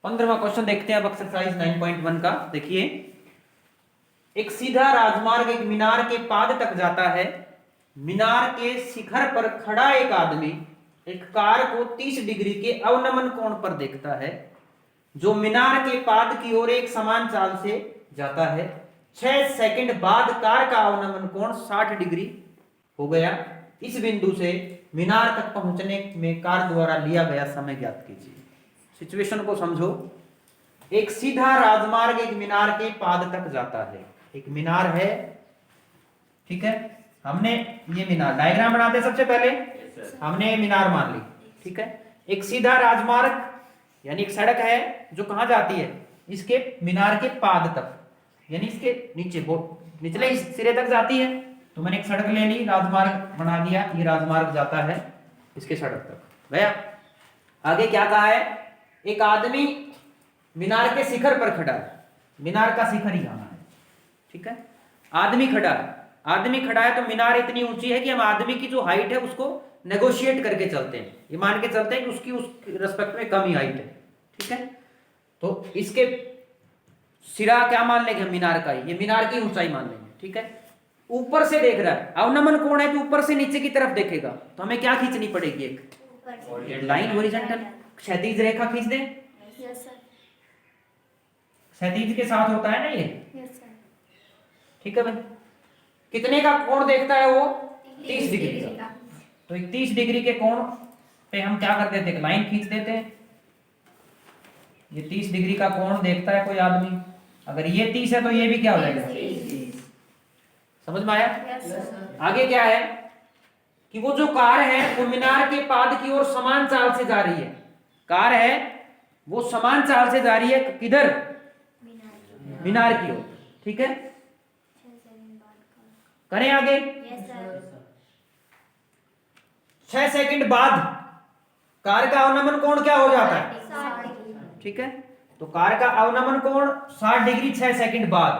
15वां question देखते हैं अब एक्सरसाइज 9.1 का। देखिए, एक सीधा राजमार्ग एक मीनार के पाद तक जाता है। मीनार के शिखर पर खड़ा एक आदमी एक कार को 30 डिग्री के अवनमन कोण पर देखता है, जो मीनार के पाद की ओर एक समान चाल से जाता है। 6 सेकंड बाद कार का अवनमन कोण 60 डिग्री हो गया। इस बिंदु से मीनार तक पहुंचने में कार द्वारा लिया गया समय ज्ञात कीजिए। सिचुएशन को समझो। एक सीधा राजमार्ग एक मीनार के पाद तक जाता है। एक मीनार है, ठीक है। हमने ये मीनार डायग्राम बनाते सबसे पहले हमने मीनार मान ली, ठीक है। एक सीधा राजमार्ग यानी एक सड़क है जो कहां जाती है, इसके मीनार के पाद तक, यानी इसके नीचे निचले सिरे तक जाती है। तो मैंने एक सड़क ले ली, राजमार्ग बना दिया, ये राजमार्ग जाता है इसके सड़क तक गया। आगे क्या कहा है, एक आदमी मीनार के शिखर पर खड़ा है। मीनार का शिखर ही आना है, ठीक है। आदमी खड़ा है, आदमी खड़ा है तो मीनार इतनी ऊंची है कि हम आदमी की जो हाइट है उसको नेगोशिएट करके चलते हैं, ये मान के चलते हैं कि उसकी उस रेस्पेक्ट में कम ही हाइट है, ठीक है। तो इसके सिरा क्या मान लेंगे हम, मीनार का, ये मीनार की ऊंचाई मान लेंगे, ठीक है। ऊपर से देख रहा है, अवनमन कोण है तो ऊपर से नीचे की तरफ देखेगा, तो हमें क्या खींचनी पड़ेगी, एक लाइन हॉरिजॉन्टल क्षैतिज रेखा खींच दें। क्षैतिज के साथ होता है ना ये, ठीक है भाई। कितने का कोण देखता है वो, 30 डिग्री का। तो 30 डिग्री के कोण पे हम क्या कर देते हैं, एक लाइन खींच देते हैं। ये 30 डिग्री का कोण देखता है कोई आदमी, अगर ये 30 है तो ये भी क्या हो जाएगा, 30। समझ में आया। आगे क्या है कि वो जो कार है वो मीनार के पाद की ओर समान चाल से जा रही है। कार है वो समान चाल से जा रही है, किधर, मीनार की ओर, ठीक है। करें आगे। 6 सेकंड बाद कार का अवनमन कोण क्या हो जाता है, ठीक है। तो कार का अवनमन कोण 60 डिग्री 6 सेकंड बाद,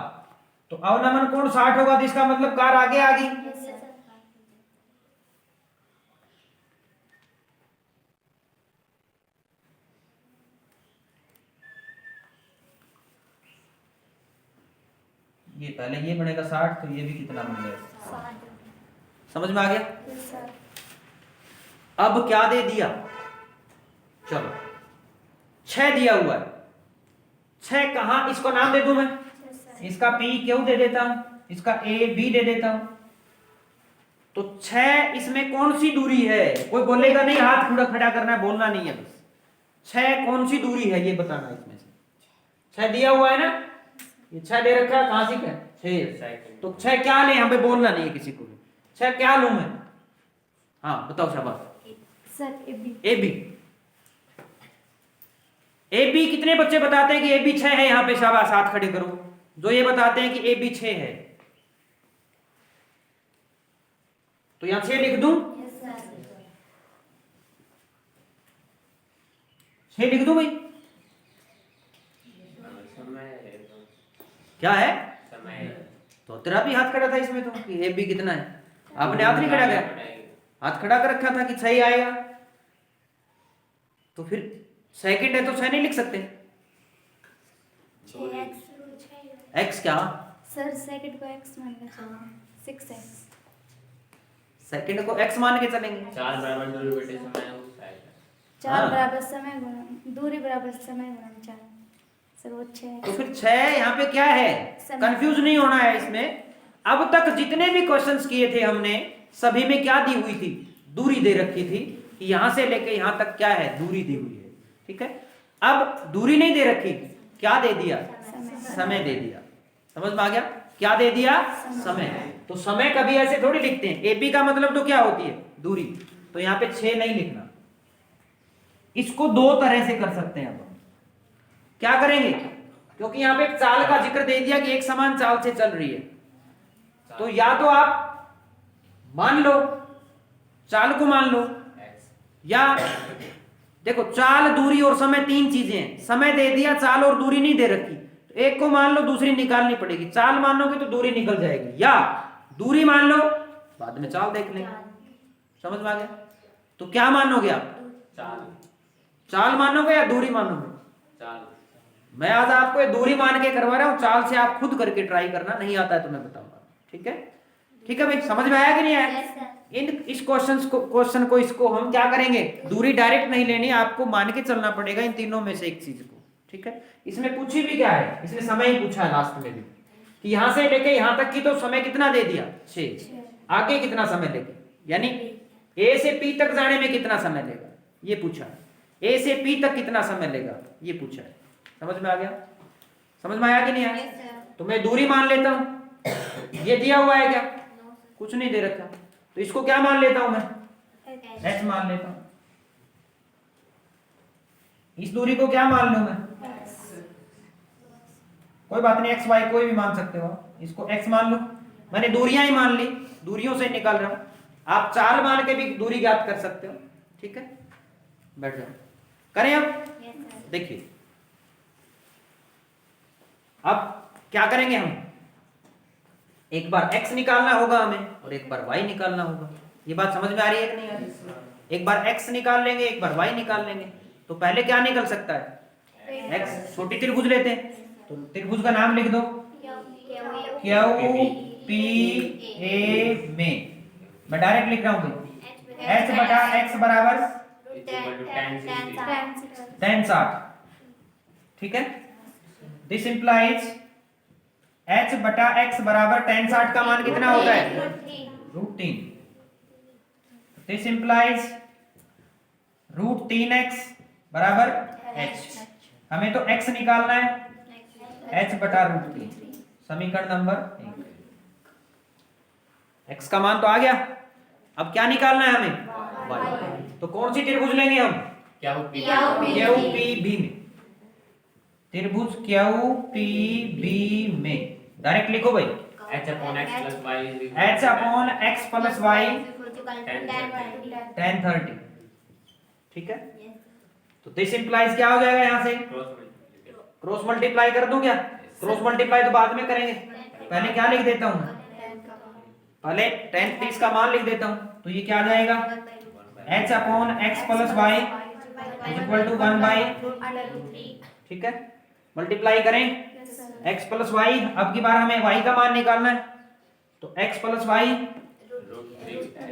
तो अवनमन कोण 60 होगा तो इसका मतलब कार आगे आ गई। ये पहले ये बनेगा 60, तो ये भी कितना बन गया, समझ में आ गया। अब क्या दे दिया, चलो 6 दिया हुआ है। 6 कहां, इसको नाम दे दूं मैं, इसका पी क्यू दे देता हूं, इसका ए बी दे देता हूं। तो 6 इसमें कौन सी दूरी है, कोई बोलेगा नहीं, हाथ खुड़ा खड़ा करना है, बोलना नहीं है, बस 6 कौन सी दूरी है ये बताना है। इसमें से 6 दिया हुआ है ना, ये 6 दे रखा है, कहां से क्या 6, तो 6 क्या ले, हमें बोलना नहीं है किसी को भी, 6 क्या लूं मैं, हाँ बताओ शाबाश sir, A B. A B कितने बच्चे बताते हैं कि ए बी 6 है, यहां पे शाबाश हाथ खड़े करो जो ये बताते हैं कि ए बी 6 है। तो यहां 6 लिख दूं, 6 लिख दूं भाई, क्या है समय। तो तेरा भी हाथ खड़ा था इसमें तो कि ए बी कितना है, आपने हाथ नहीं खड़ा किया, हाथ खड़ा कर रखा था कि 6 आएगा। तो फिर सेकंड है तो 6 नहीं लिख सकते, एक्स क्या सर, सेकंड को x मान के चलेंगे, 6x। सेकंड को x मान के चलेंगे, 4 बराबर दूरी बटे समय उस साइड, 4 बराबर समय गुणा दूरी बराबर समय गुणा 4, सर वो 6। तो फिर 6 यहाँ पे क्या है, कंफ्यूज नहीं होना है इसमें। अब तक जितने भी क्वेश्चंस किए थे हमने, सभी में क्या दी हुई थी, दूरी दे रखी थी कि यहां से लेके यहां तक क्या है, दूरी दी हुई है, ठीक है। अब दूरी नहीं दे रखी, क्या दे दिया, समय दे दिया। समझ में आ गया, क्या दे दिया, समय। तो समय कभी ऐसे थोड़ी लिखते हैं, ए बी का मतलब तो क्या होती है, दूरी। तो यहाँ पे 6 नहीं लिखना, इसको 2 तरह से कर सकते हैं। अब क्या करेंगे, क्योंकि यहाँ पे चाल का जिक्र दे दिया कि एक समान चाल से चल रही है, तो या तो आप मान लो, चाल को मान लो, या देखो चाल, दूरी और समय 3 चीजें हैं। समय दे दिया, चाल और दूरी नहीं दे रखी, तो एक को मान लो, दूसरी निकालनी पड़ेगी। चाल मानोगे तो दूरी निकल जाएगी, या दूरी मान लो, बाद में चाल देख लेंगे। समझ में आ गया। तो क्या मानोगे आप, चाल मानोगे या दूरी मानोगे, चाल मैं आज आपको ये दूरी मान के करवा रहा हूँ, चाल से आप खुद करके ट्राई करना, नहीं आता है तो मैं बताऊंगा। ठीक है, ठीक है भाई, समझ में आया कि नहीं आया? Yes sir. इस क्वेश्चन को इसको हम क्या करेंगे, दूरी डायरेक्ट नहीं लेनी, आपको मान के चलना पड़ेगा इन तीनों में से एक चीज को। ठीक है, इसमें पूछी भी क्या है, इसने समय ही पूछा है लास्ट में भी, कि यहां से लेके यहां तक की तो समय कितना दे दिया 6, आगे कितना समय लेके, यानी ए से पी तक जाने में कितना समय लेगा ये पूछा है, ए से पी तक कितना समय लेगा ये पूछा है। समझ में आ गया? समझ में आया कि नहीं आया? तो मैं दूरी मान लेता हूं, ये दिया हुआ है क्या, कुछ नहीं दे रखा, तो इसको क्या मान लेता हूं मैं, h मान लेता हूं। इस दूरी को क्या मान लूं मैं, कोई बात नहीं, x y कोई भी मान सकते हो, इसको x मान लो, मैंने दूरियां ही मान ली, दूरियों से निकाल रहा हूं, आप चाल मान के भी दूरी ज्ञात कर सकते हो। ठीक है, बैठ जाओ, करें अब। देखिए अब क्या करेंगे हम, एक बार x निकालना होगा हमें और एक बार y निकालना होगा। ये बात समझ में आ रही है कि नहीं आ रही? एक बार x निकाल लेंगे, एक बार y निकाल लेंगे। तो पहले क्या निकल सकता है, x, छोटी त्रिभुज लेते हैं, तो त्रिभुज का नाम लिख दो, क्यू पी ए में, मैं डायरेक्ट लिख रहा हूँ, h बटा x बराबर tan 60। ठीक है, दिस इंप्लाइज h बटा x बराबर tan 60 का मान कितना होता है, √3। दिस इंप्लाइज √3x बराबर h, हमें तो x निकालना है, h बटा √3, समीकरण नंबर 1। x का मान तो आ गया, अब क्या निकालना है हमें, y। तो कौन सी त्रिभुज लेंगे हम, क्यू पी बी में, त्रिभुज क्यू पी बी में, डायरेक्ट लिखो भाई, h upon x plus y h upon x plus y tan 30। ठीक है, तो दिस इंप्लाइज क्या हो जाएगा, यहां से क्रॉस मल्टीप्लाई कर दूं क्या, क्रॉस मल्टीप्लाई तो बाद में करेंगे, पहले क्या लिख देता हूं, पहले tan 30 का मान लिख देता हूं, तो ये क्या आ जाएगा, h upon x plus y equal to 1/। ठीक है, मल्टीप्लाई करें x प्लस y, अब की बार हमें y का मान निकालना है, तो x प्लस y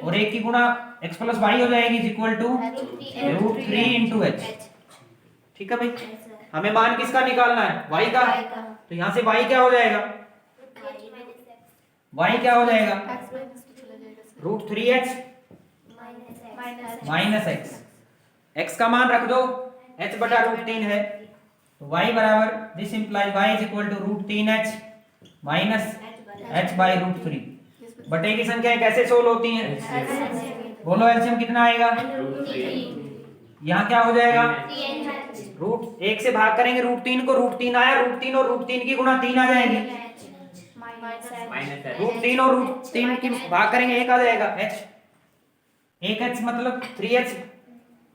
और एक की गुणा x प्लस y हो जाएगी इक्वल टू √3 इंटू h। ठीक है भाई, हमें मान किसका निकालना है, y का, तो यहां से y क्या हो जाएगा, y क्या हो जाएगा, √3h माइनस x, x का मान रख दो, h बटा √3 है, तो y बराबर, this implies y is equal to √3h minus h by √3। बटे की संख्याएं कैसे सोल्व होती हैं, बोलो एलसीएम कितना आएगा, यहाँ क्या हो जाएगा, √1 से भाग करेंगे √3 को, √3 आया, √3 और √3 की गुणा 3 आ जाएगी, √3 और √3 की भाग करेंगे 1 आ जाएगा, h, 1h मतलब 3h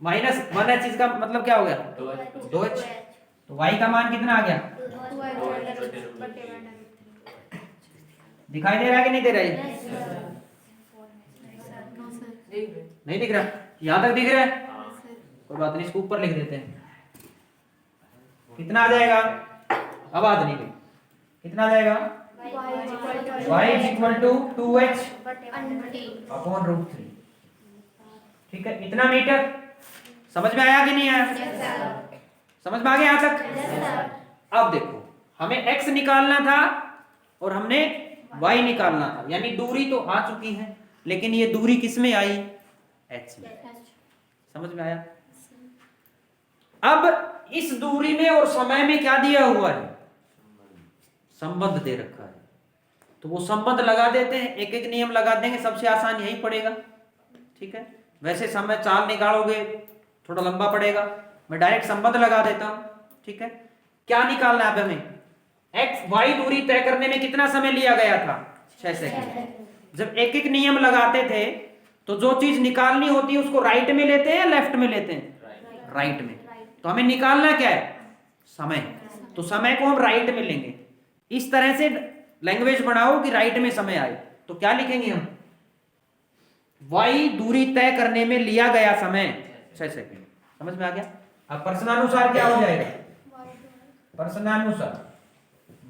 माइनस 1h, इसका मतलब क्या हो गया, 2h। तो y का मान कितना आ गया, दिखाई दे रहा है कि नहीं दे रहा है, नहीं दिख रहा, यहां तक दिख रहा है, कोई बात नहीं, इसको ऊपर लिख देते हैं, कितना आ जाएगा, अब आ नहीं गई, कितना आ जाएगा, y is equal to 2h upon √3। ठीक है, इतना मीटर समझ में आया कि नहीं आया, समझ में आ गया यहां तक। अब देखो, हमें x निकालना था और हमने y निकालना था, यानी दूरी तो आ चुकी है, लेकिन ये दूरी किस में आई, h में, समझ में आया। अब इस दूरी में और समय में क्या दिया हुआ है, संबंध दे रखा है, तो वो संबंध लगा देते हैं, एक एक नियम लगा देंगे, सबसे आसान यही पड़ेगा। ठीक है, वैसे समय चाल निकालोगे थोड़ा लंबा पड़ेगा, मैं डायरेक्ट संबंध लगा देता हूं। ठीक है, क्या निकालना है हमें, x y दूरी तय करने में कितना समय लिया गया था, 6 सेकंड। जब एक एक नियम लगाते थे तो जो चीज निकालनी होती है उसको राइट में लेते हैं या लेफ्ट में लेते हैं, राइट में, तो हमें निकालना क्या है, समय, तो समय को हम राइट में लेंगे। इस तरह से लैंग्वेज बनाओ कि राइट में समय आए, तो क्या लिखेंगे हम, y दूरी तय करने में लिया गया समय 6 सेकंड। समझ में आ गया। अब प्रश्नानुसार क्या हो जाएगा, प्रश्नानुसार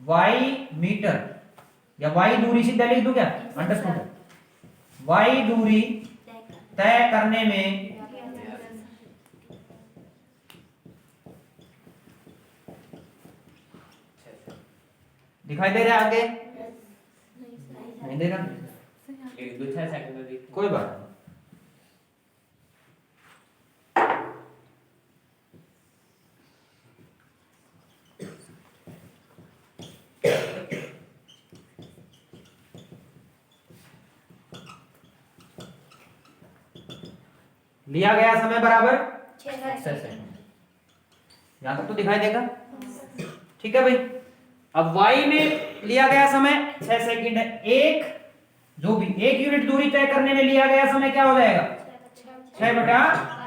y मीटर या y दूरी सीधा लिख दूं क्या, अंडरस्टूड। y दूरी तय करने में दिखाई दे रहा है आगे, नहीं दे रहा, एक दो 6 सेकंड में देखो। कोई बात नहीं। लिया गया समय बराबर 6 सेकंड, यहां तक तो दिखाई देगा, ठीक है भाई। अब y में लिया गया समय 6 सेकंड है, एक जो भी एक यूनिट दूरी तय करने में लिया गया समय क्या हो जाएगा, 6 बटा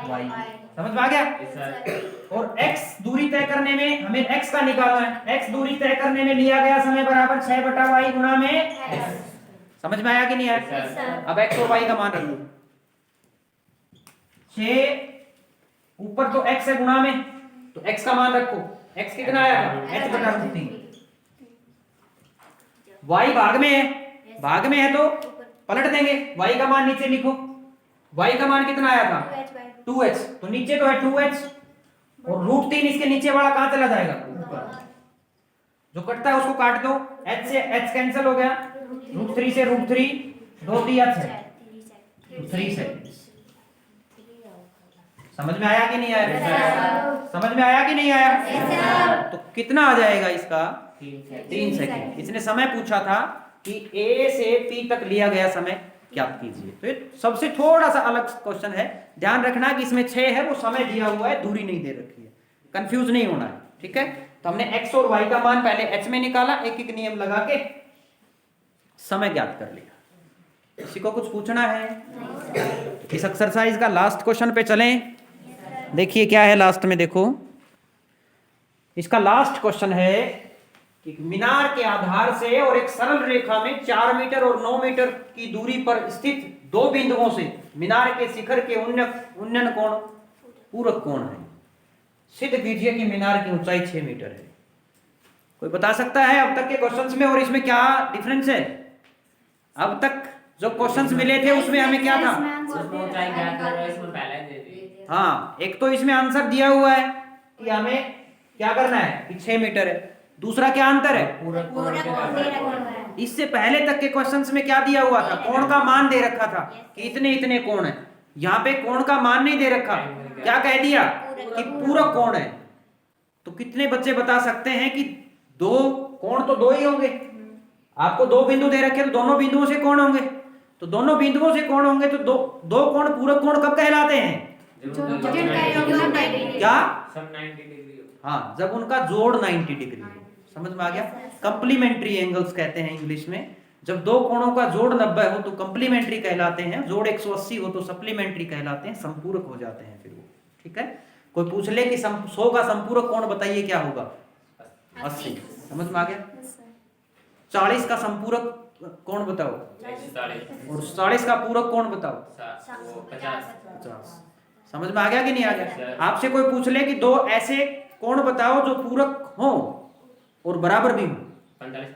y, समझ में आ गया। Yes, sir. और x दूरी तय करने में हमें x का निकालना है, x दूरी तय करने में लिया गया समय बराबर 6 बटा y गुणा में x, समझ में आया कि नहीं आया। Yes, sir. अब x और y का मान रख लो, 6 ऊपर तो x है गुणा में, तो x का मान रखो, x कितना आया था, h बटा रूट 3। y भाग में है, भाग में है तो पलट देंगे, y का मान नीचे लिखो, y का मान कितना आया था 2h, तो नीचे तो है 2h और रूट 3 इसके नीचे वाला कहां चला जाएगा, ऊपर, जो कटता है उसको काट दो, h से h कैंसिल हो गया, रूट 3 से रूट 3, 2 3 है 3 से, समझ में आया कि नहीं आया, समझ में आया कि नहीं आया। तो कितना आ जाएगा इसका 3 सेकंड। इसने समय पूछा था कि A से P तक लिया गया समय ज्ञात कीजिए, तो ये सबसे थोड़ा सा अलग क्वेश्चन है, ध्यान रखना कि इसमें 6 है वो समय दिया हुआ है, दूरी नहीं दे रखी है, कंफ्यूज नहीं होना है, ठीक है। तो हमने x और y का मान पहले h में निकाला, एक एक नियम लगा के समय ज्ञात कर लिया। किसी को कुछ पूछना है इस एक्सरसाइज का, लास्ट क्वेश्चन पे चलें। देखिए क्या है लास्ट में, देखो इसका लास्ट क्वेश्चन है कि मीनार के आधार से और एक सरल रेखा में 4 मीटर और 9 मीटर की दूरी पर स्थित दो बिंदुओं से मीनार के शिखर के उन्नयन कोण पूरक कोण है, सिद्ध कीजिए कि मीनार की ऊंचाई 6 मीटर है। कोई बता सकता है अब तक के क्वेश्चंस में और इसमें क्या डिफरेंस है। अब तक जो क्वेश्चंस मिले थे उसमें हमें क्या था, उसमें ऊंचाई ज्ञात कर रहे हो, इसमें पहले दे दी। हाँ एक तो इसमें आंसर दिया हुआ है कि हमें क्या करना है कि 6 मीटर है, दूसरा क्या अंतर है, पूरक कोण के द्वारा। इससे पहले तक के क्वेश्चंस में क्या दिया हुआ था, कोण का मान दे रखा था कि इतने इतने कोण है, यहाँ पे कोण का मान नहीं दे रखा, क्या कह दिया कि पूरक कोण है। तो कितने बच्चे बता सकते हैं कि दो कोण तो दो ही होंगे, आपको दो बिंदु दे रखे तो दोनों बिंदुओं से कोण होंगे, तो दोनों बिंदुओं से कोण होंगे तो दो कोण पूरक कोण कब कहलाते हैं, क्या, सब 90 डिग्री हो। हाँ जब उनका जोड़ 90 डिग्री हो, समझ में आ गया। कंप्लीमेंट्री एंगल्स कहते हैं इंग्लिश में, जब दो कोणों का जोड़ 90 हो तो कंप्लीमेंट्री कहलाते हैं, जोड़ 180 हो तो सप्लीमेंट्री कहलाते हैं, संपूरक हो जाते हैं फिर वो, ठीक है। कोई पूछ ले कि 100 का संपूरक कोण बताइए क्या होगा, 80, समझ में आ गया। 40 का संपूरक कोण बताओ, 140, और 40 का पूरक कोण बताओ, 50, 50, समझ में आ गया कि नहीं आ गया। Yes. आपसे कोई पूछ ले कि दो ऐसे कोण बताओ जो पूरक हो और बराबर भी हो, 45,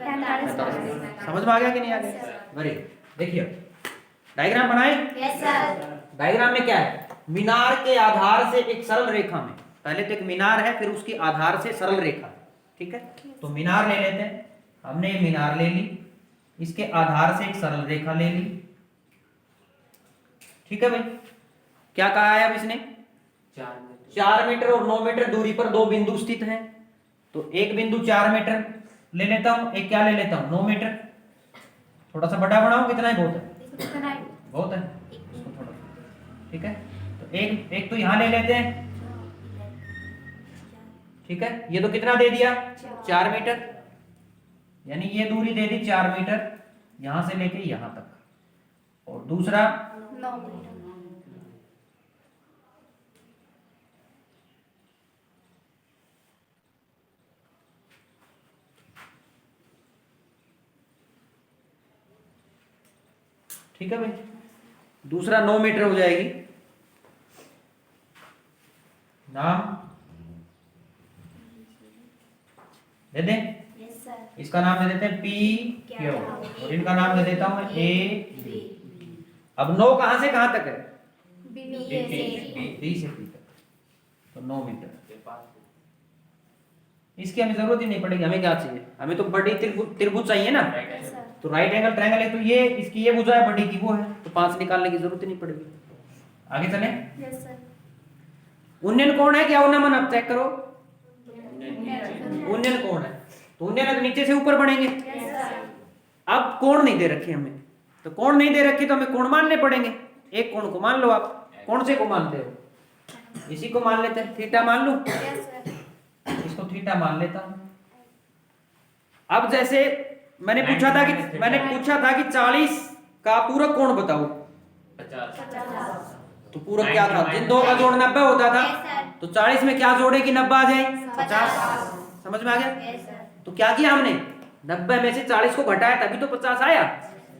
समझ में आ गया कि नहीं आ गया। वेरी, देखिए डायग्राम बनाए, डायग्राम में क्या है, मीनार के आधार से एक सरल रेखा में, पहले तो एक मीनार है फिर उसके आधार से सरल रेखा, ठीक है। तो मीनार ले लेते हैं, हमने मीनार ले ली, इसके आधार से एक सरल रेखा ले ली, ठीक है भाई। क्या कहा है अब इसने, 4 मीटर और 9 मीटर दूरी पर दो बिंदु स्थित हैं, तो एक बिंदु 4 मीटर ले लेता हूं, एक क्या ले लेता हूं 9 मीटर, थोड़ा सा बड़ा बनाऊं, कितना है, बहुत है, बहुत है, इसको थोड़ा, ठीक है। तो एक तो यहां ले लेते हैं, ठीक है, ये तो कितना दे दिया 4 मीटर, यानी ये दूरी दे दी 4 मीटर यहां से लेके यहां तक, और दूसरा 9 मीटर, ठीक है भाई, दूसरा 9 मीटर हो जाएगी, नाम दे दें? Yes sir. इसका नाम दे देते हैं पी क्यू और इनका नाम दे देता हूं ए बी। अब 9 कहां से कहां तक है? बी बी बी से पी तक, तो 9 मीटर। के पास इसकी हमें जरूरत ही नहीं पड़ेगी, हमें क्या चाहिए? हमें तो बड़ी त्रिभुज चाहिए ना, यस सर। तो राइट एंगल ट्रायंगल है, तो ये इसकी ये भुजा है, बड़ी की वो है, तो 5 निकालने की जरूरत ही नहीं पड़ेगी। आगे चले। Yes sir. उन्नयन कोण है क्या होना मन? आप चेक करो, नहीं उन्नयन कोण है, तो उन्नयन है तो नीचे से ऊपर बढ़ेंगे। Yes sir. अब कोण नहीं दे रखी हमें, तो कोण नहीं दे रखी तो हमें कोण मानने पड़ेंगे। एक कोण को मान लो आप, कौन से को मानते हो? इसी को मान लेते हैं, थीटा मान लूं, यस सर। इसको थीटा मान लेता हूं। अब जैसे मैंने पूछा था कि 40 का पूरक कोण बताओ, 50 तो पूरक क्या था? जिन दो का जोड़ 90 होता था, तो 40 में क्या जोड़े कि 90 आ जाए? 50। समझ में आ गया? Yes sir. तो क्या किया हमने? 90 में से 40 को घटाया तभी तो 50 आया।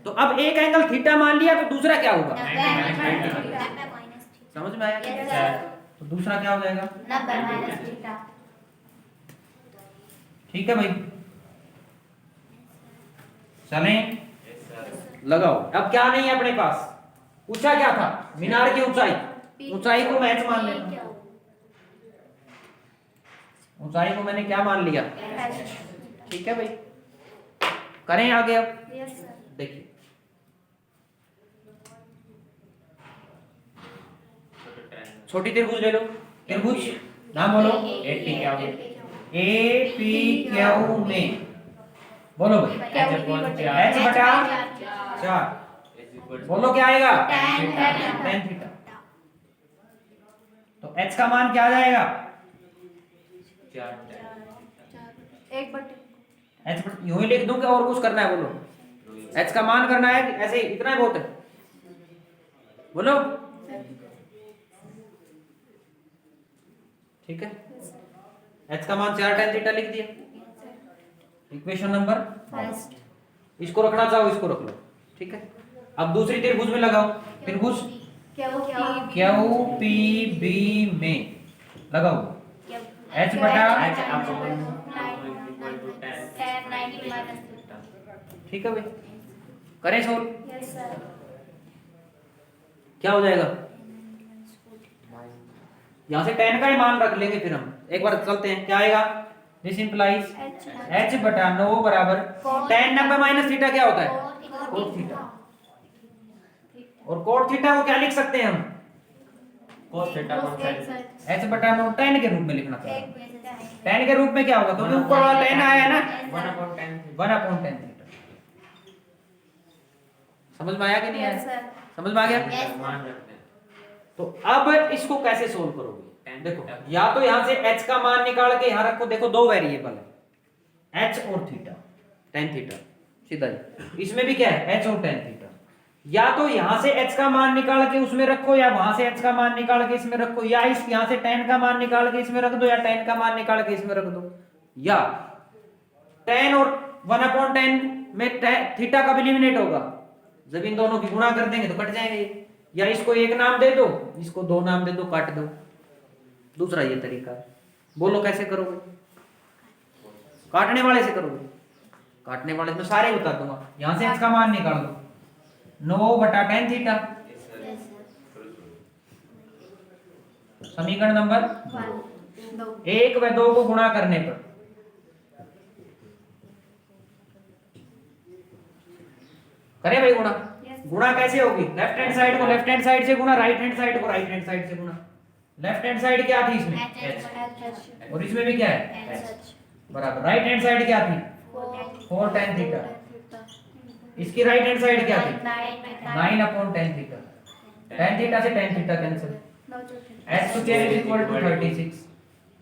तो अब एक एंगल थीटा मान लिया, तो दूसरा क्या होगा? समझ में आया? Yes sir. तो दूसरा क्या हो जाएगा? 90 माइनस थीटा। ठीक है भाई, चलें यस सर लगाओ। अब क्या नहीं है अपने पास? पूछा क्या था? मीनार की ऊंचाई, ऊंचाई को मैं h मान लेता हूं। ऊंचाई को मैंने क्या मान लिया? ठीक है भाई, करें आगे। अब यस सर। देखिए, छोटी त्रिभुज ले लो, त्रिभुज नाम बोलो। एटी क्या होगा? ए पी क्यू में बोलो भाई, h बटा 4, बोलो क्या आएगा? tan theta. तो h का मान क्या आ जाएगा? एक बटे h यूं ही लिख दूं क्या और कुछ करना है? बोलो, h का मान करना है कि ऐसे ही इतना ही बहुत है? बोलो, ठीक है। h का मान 4 tan थीटा लिख दिया। Equation number first. इसको रखना चाहो इसको रख लो, ठीक है। अब दूसरी त्रिभुज में लगाओ, त्रिभुज क्यू पी बी में लगाओ, h बटा ठीक है भाई, करें सोल्व। Yes sir. क्या हो जाएगा? यहां से tan का ही मान रख लेंगे, फिर हम एक बार चलते हैं। क्या आएगा? दिस इंप्लाइज h बटा 9 बराबर tan 90 माइनस थीटा क्या होता है? Cot theta. और कोट थीटा को क्या लिख सकते हैं हम? cos थीटा h बटा 9 tan के रूप में लिखना चाहिए। tan के रूप में क्या होगा? क्योंकि ऊपर वाला tan आया है ना, 1/tan थीटा। समझ में आया कि नहीं यस आया? सर। समझ में आ गया? मान रखते हैं। तो अब इसको कैसे सोल्व करोगे? देखो, या तो यहां से h का मान निकाल के यहां रखो। देखो, दो वेरिएबल है, h और थीटा, tan थीटा, सीधा ही। इसमें भी क्या है? h और tan थीटा। या तो यहां से h का मान निकाल के उसमें रखो, या वहां से h का मान निकाल के इसमें रखो, या इस यहां से tan का मान निकाल के इसमें रख दो, या tan का मान निकाल के इसमें रख दो, या tan और 1/tan में थीटा का भी एलिमिनेट होगा। जब इन दोनों की गुणा कर देंगे तो कट जाएंगे। या इसको एक नाम दे दो, इसको दो नाम दे दो, काट दो। दूसरा ये तरीका है। बोलो कैसे करोगे? काटने वाले से करोगे? काटने वाले में सारे बता दूंगा। यहां से इसका मान निकाल दो, 9/tan थीटा। समीकरण नंबर 1 व 2 को गुणा करने पर करें भाई गुणा। गुणा कैसे होगी? लेफ्ट हैंड साइड को लेफ्ट हैंड साइड से गुणा, राइट हैंड साइड को राइट हैंड साइड से गुणा। लेफ्ट हैंड साइड क्या थी इसमें? h, और इसमें भी क्या है? h बराबर। राइट हैंड साइड क्या थी? 4tan theta. इसकी राइट हैंड साइड क्या थी? 9/tan theta. tan थीटा से tan theta cancel, h to 10 = 36।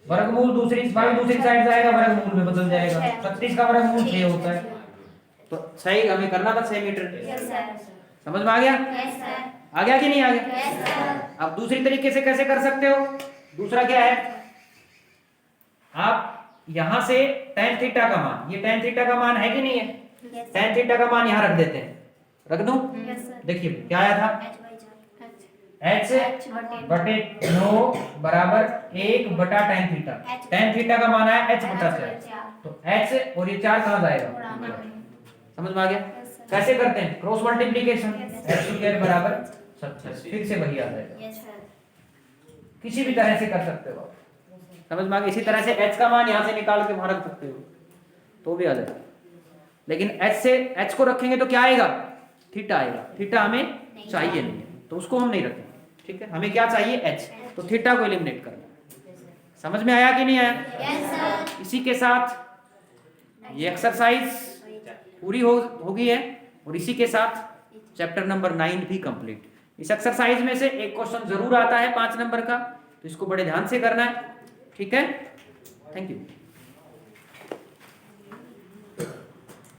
वर्गमूल दूसरी साइड जाएगा, वर्गमूल में बदल जाएगा। 36 का वर्गमूल 6 होता है। तो सही हमें करना था 6 मीटर। Yes sir. समझ में आ गया? Yes sir. आ गया कि नहीं आ गया? Yes sir. अब दूसरी तरीके से कैसे कर सकते हो? दूसरा क्या है? आप यहां से tan थीटा का मान, ये tan थीटा का मान है कि नहीं है? tan थीटा का मान यहां रख देते हैं। रख दूं? Yes sir. देखिए क्या आया था? h बटे 9 बराबर 1/tan थीटा। tan थीटा का मान आया h बटा 4। तो h और ये 4 कहाँ जाएगा, समझ में आ गया? Yes, sir. कैसे करते हैं, cross multiplication, Yes, h square बराबर 36, फिर से वही आ जाएगा। Yes, sir. किसी भी तरह से कर सकते हो आप, समझ में आ गया? इसी तरह से h का मान यहाँ से निकाल के वहां रख सकते हो तो भी आ जाएगा, लेकिन h से h को रखेंगे तो क्या आएगा, थीटा आएगा। थीटा हमें चाहिए नहीं है तो उसको हम नहीं रखेंगे, ठीक है? हमें क्या चाहिए, h, तो थीटा को एलिमिनेट करना। समझ में आया कि नहीं आया? Yes, sir. इसी के साथ ये एक्सरसाइज पूरी होगी है और इसी के साथ चैप्टर नंबर 9 भी कंप्लीट। इस एक्सरसाइज में से एक क्वेश्चन जरूर आता है 5 नंबर का, तो इसको बड़े ध्यान से करना है, ठीक है? Thank you.